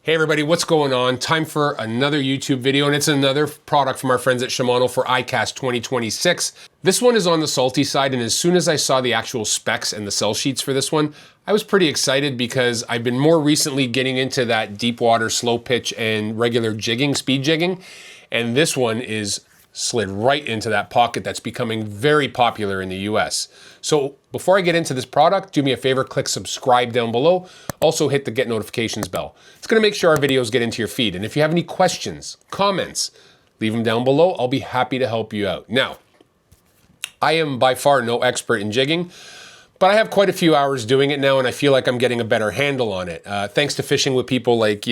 Hey everybody, what's going on? Time for another YouTube video, and it's another product from our friends at Shimano for ICAST 2026. This one is on the salty side, and as soon as I saw the actual specs and the sell sheets for this one, I was pretty excited because I've been more recently getting into that deep water, slow pitch, and regular jigging, speed jigging, and this one is slid right into that pocket that's becoming very popular in the US. So before I get into this product, do me a favor, click subscribe down below. Also hit the get notifications bell. It's gonna make sure our videos get into your feed. And if you have any questions, comments, leave them down below. I'll be happy to help you out. Now, I am by far no expert in jigging, but I have quite a few hours doing it now, and I feel like I'm getting a better handle on it. Thanks to fishing with people like,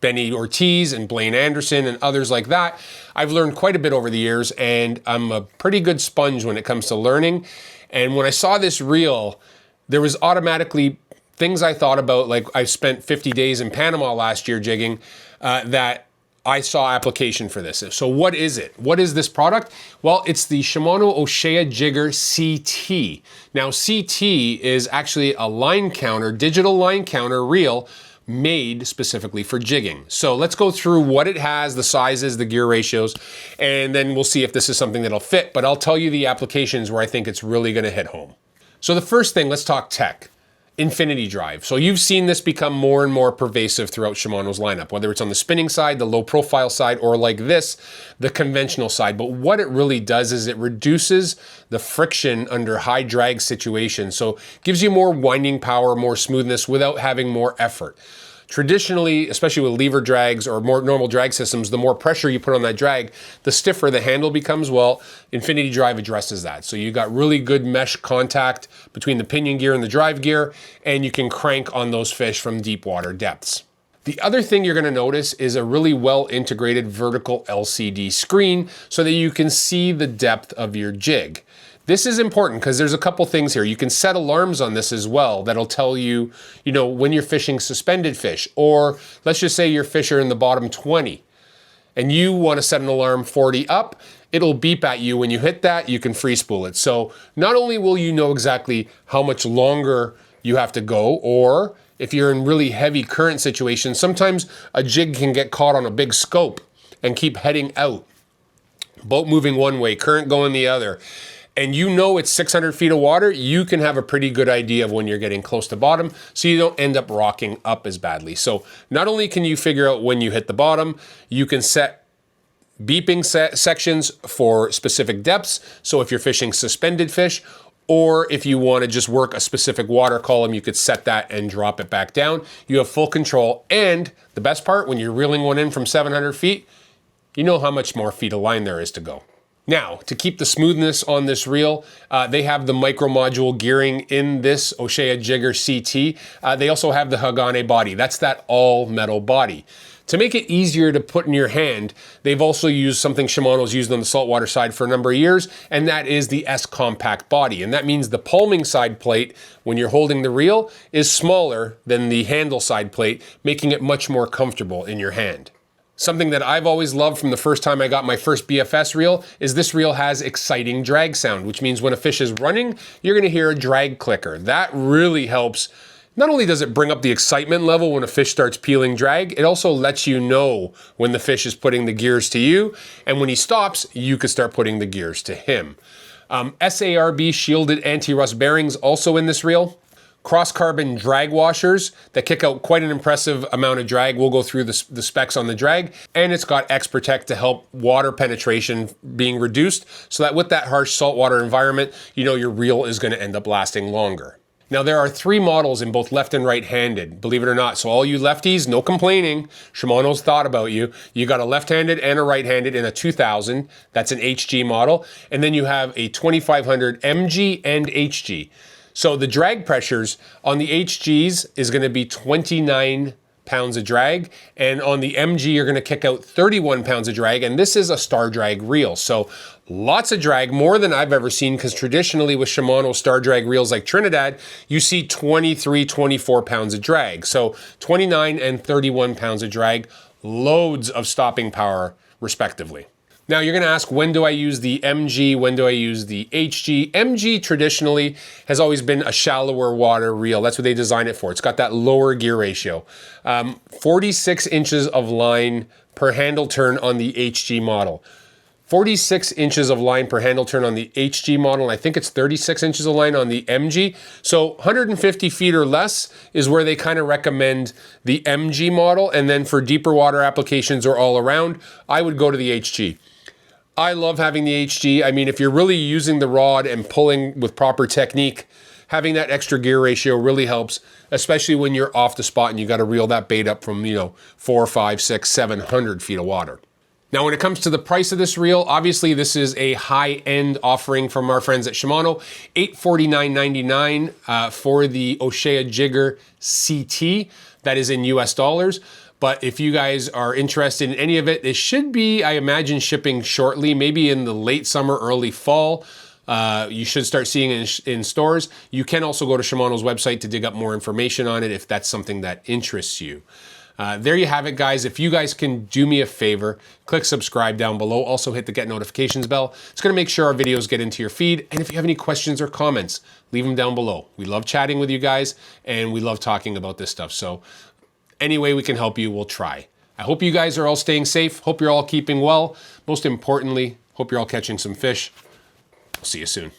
Benny Ortiz and Blaine Anderson and others like that, I've learned quite a bit over the years, and I'm a pretty good sponge when it comes to learning. And when I saw this reel, there was automatically things I thought about, like I spent 50 days in Panama last year jigging, that I saw application for this. So what is it? What is this product? Well, it's the Shimano Ocea Jigger CT. Now, CT is actually a line counter, digital line counter reel made specifically for jigging. So let's go through what it has, the sizes, the gear ratios, and then we'll see if this is something that'll fit, but I'll tell you the applications where I think it's really gonna hit home. So the first thing, let's talk tech. InfinityDrive. So you've seen this become more and more pervasive throughout Shimano's lineup, whether it's on the spinning side, the low profile side, or like this, the conventional side. But what it really does is it reduces the friction under high drag situations. So gives you more winding power, more smoothness without having more effort. Traditionally, especially with lever drags or more normal drag systems, the more pressure you put on that drag, the stiffer the handle becomes. Well, InfinityDrive addresses that. So you got really good mesh contact between the pinion gear and the drive gear, and you can crank on those fish from deep water depths. The other thing you're gonna notice is a really well integrated vertical LCD screen so that you can see the depth of your jig. This is important because there's a couple things here. You can set alarms on this as well that'll tell you, when you're fishing suspended fish, or let's just say your fish are in the bottom 20 and you want to set an alarm 40 up, it'll beep at you. When you hit that, you can free spool it. So not only will you know exactly how much longer you have to go, or if you're in really heavy current situations, sometimes a jig can get caught on a big scope and keep heading out. Boat moving one way, current going the other. And it's 600 feet of water, you can have a pretty good idea of when you're getting close to bottom, so you don't end up rocking up as badly. So not only can you figure out when you hit the bottom, you can set beeping sections for specific depths. So if you're fishing suspended fish, or if you want to just work a specific water column, you could set that and drop it back down. You have full control. And the best part, when you're reeling one in from 700 feet, you know how much more feet of line there is to go. Now, to keep the smoothness on this reel, they have the MicroModule gearing in this Ocea Jigger CT. They also have the HAGANE Body. That's that all-metal body. To make it easier to put in your hand, they've also used something Shimano's used on the saltwater side for a number of years, and that is the S-Compact Body. And that means the palming side plate, when you're holding the reel, is smaller than the handle side plate, making it much more comfortable in your hand. Something that I've always loved from the first time I got my first BFS reel is this reel has exciting drag sound, which means when a fish is running, you're gonna hear a drag clicker. That really helps. Not only does it bring up the excitement level when a fish starts peeling drag, it also lets you know when the fish is putting the gears to you, and when he stops, you can start putting the gears to him. S-ARB shielded anti-rust bearings also in this reel. Cross-carbon drag washers that kick out quite an impressive amount of drag. We'll go through the specs on the drag. And it's got X-Protect to help water penetration being reduced so that with that harsh saltwater environment, your reel is going to end up lasting longer. Now, there are 3 models in both left and right-handed, believe it or not. So all you lefties, no complaining. Shimano's thought about you. You got a left-handed and a right-handed in a 2000. That's an HG model. And then you have a 2500 MG and HG. So the drag pressures on the HGs is going to be 29 pounds of drag, and on the MG you're going to kick out 31 pounds of drag, and this is a star drag reel. So lots of drag, more than I've ever seen, because traditionally with Shimano star drag reels like Trinidad, you see 23, 24 pounds of drag. So 29 and 31 pounds of drag, loads of stopping power respectively. Now you're gonna ask, when do I use the MG? When do I use the HG? MG traditionally has always been a shallower water reel. That's what they designed it for. It's got that lower gear ratio. 46 inches of line per handle turn on the HG model. 46 inches of line per handle turn on the HG model, and I think it's 36 inches of line on the MG. So 150 feet or less is where they kind of recommend the MG model, and then for deeper water applications or all around, I would go to the HG. I love having the HG. I mean, if you're really using the rod and pulling with proper technique, having that extra gear ratio really helps, especially when you're off the spot and you got to reel that bait up from, 4, 5, 6, 700 feet of water. Now, when it comes to the price of this reel, obviously this is a high-end offering from our friends at Shimano. $849.99 for the Ocea Jigger CT. That is in US dollars. But if you guys are interested in any of it, it should be, I imagine, shipping shortly, maybe in the late summer, early fall. You should start seeing it in stores. You can also go to Shimano's website to dig up more information on it if that's something that interests you. There you have it, guys. If you guys can do me a favor, click subscribe down below. Also hit the get notifications bell. It's going to make sure our videos get into your feed. And if you have any questions or comments, leave them down below. We love chatting with you guys, and we love talking about this stuff. So any way we can help you, we'll try. I hope you guys are all staying safe. Hope you're all keeping well. Most importantly, hope you're all catching some fish. I'll see you soon.